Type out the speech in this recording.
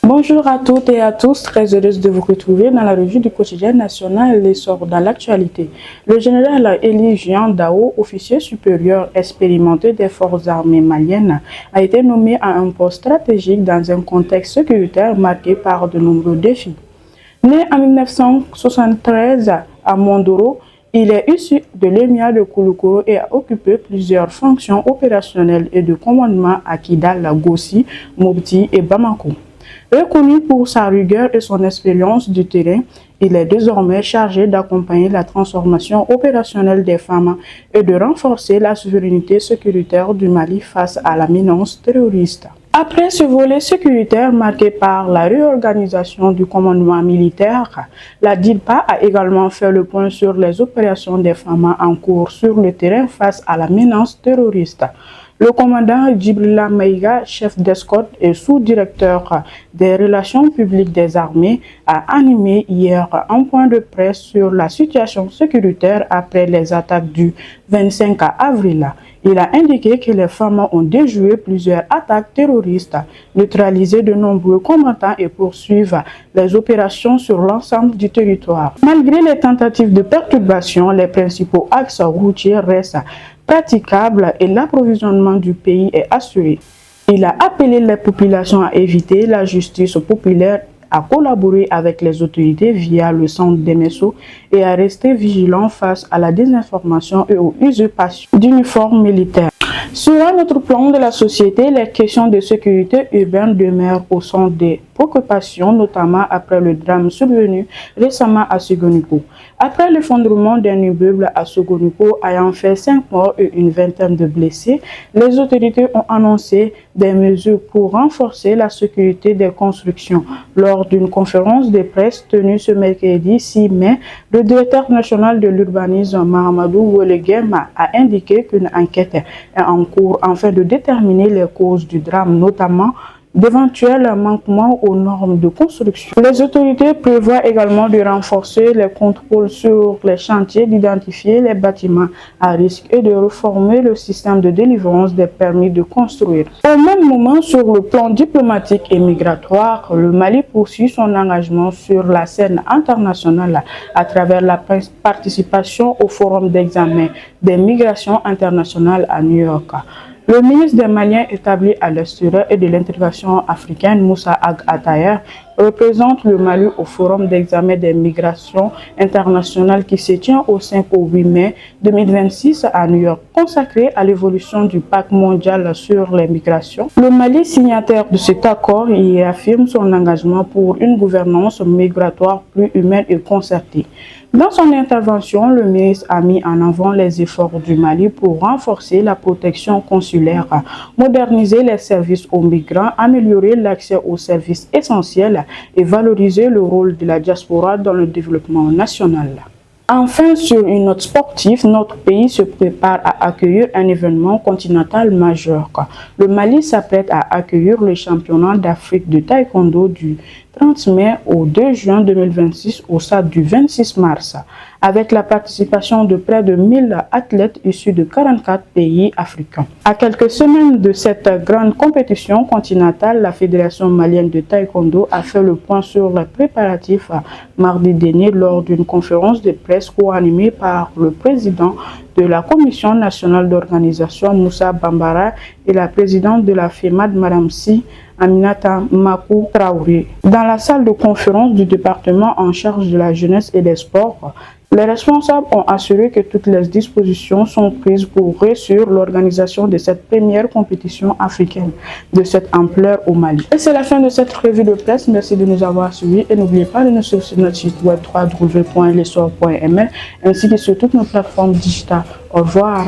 Bonjour à toutes et à tous, très heureuse de vous retrouver dans la revue du quotidien national L'Essor dans l'actualité. Le général Élie Jean Dao, officier supérieur expérimenté des forces armées maliennes, a été nommé à un poste stratégique dans un contexte sécuritaire marqué par de nombreux défis. Né en 1973 à Mondoro, il est issu de l'Émirat de Kouloukoro et a occupé plusieurs fonctions opérationnelles et de commandement à Kidal, Gossi, Mopti et Bamako. Reconnu pour sa rigueur et son expérience du terrain, il est désormais chargé d'accompagner la transformation opérationnelle des femmes et de renforcer la souveraineté sécuritaire du Mali face à la menace terroriste. Après ce volet sécuritaire marqué par la réorganisation du commandement militaire, la DILPA a également fait le point sur les opérations des femmes en cours sur le terrain face à la menace terroriste. Le commandant Djibrila Maïga, chef d'escorte et sous-directeur des relations publiques des armées, a animé hier un point de presse sur la situation sécuritaire après les attaques du 25 avril. Il a indiqué que les femmes ont déjoué plusieurs attaques terroristes, neutralisé de nombreux combattants et poursuivent les opérations sur l'ensemble du territoire. Malgré les tentatives de perturbation, les principaux axes routiers restent praticables et l'approvisionnement du pays est assuré. Il a appelé les populations à éviter la justice populaire, à collaborer avec les autorités via le centre d'Emesso et à rester vigilants face à la désinformation et aux usurpations d'uniformes militaires. Sur un autre plan de la société, les questions de sécurité urbaine demeurent au centre des préoccupations, notamment après le drame survenu récemment à Sogonuko. Après l'effondrement d'un immeuble à Sogonuko ayant fait 5 morts et une vingtaine de blessés, les autorités ont annoncé des mesures pour renforcer la sécurité des constructions. Lors d'une conférence de presse tenue ce mercredi 6 mai, le directeur national de l'urbanisme Mahamadou Wolegema a indiqué qu'une enquête est en cours afin de déterminer les causes du drame, notamment d'éventuels manquements aux normes de construction. Les autorités prévoient également de renforcer les contrôles sur les chantiers, d'identifier les bâtiments à risque et de réformer le système de délivrance des permis de construire. Au même moment, sur le plan diplomatique et migratoire, le Mali poursuit son engagement sur la scène internationale à travers la participation au forum d'examen des migrations internationales à New York. Le ministre des Maliens établi à l'extérieur et de l'intégration africaine, Moussa Ag Atayer, représente le Mali au Forum d'examen des migrations internationales qui se tient au 5 au 8 mai 2026 à New York, consacré à l'évolution du pacte mondial sur les migrations. Le Mali, signataire de cet accord, y affirme son engagement pour une gouvernance migratoire plus humaine et concertée. Dans son intervention, le ministre a mis en avant les efforts du Mali pour renforcer la protection consulaire, moderniser les services aux migrants, améliorer l'accès aux services essentiels et valoriser le rôle de la diaspora dans le développement national. Enfin, sur une note sportive, notre pays se prépare à accueillir un événement continental majeur. Le Mali s'apprête à accueillir le championnat d'Afrique de taekwondo du 30 mai au 2 juin 2026 au stade du 26 mars, avec la participation de près de 1000 athlètes issus de 44 pays africains. À quelques semaines de cette grande compétition continentale, la Fédération malienne de taekwondo a fait le point sur les préparatifs mardi dernier lors d'une conférence de presse co-animée par le président de la Commission nationale d'organisation Moussa Bambara et la présidente de la FEMAD, Madame Si Aminata Makou Traoré. Dans la salle de conférence du département en charge de la jeunesse et des sports, les responsables ont assuré que toutes les dispositions sont prises pour réussir l'organisation de cette première compétition africaine de cette ampleur au Mali. Et c'est la fin de cette revue de presse. Merci de nous avoir suivis et n'oubliez pas de nous suivre sur notre site web www.lessor.ml ainsi que sur toutes nos plateformes digitales. Au revoir.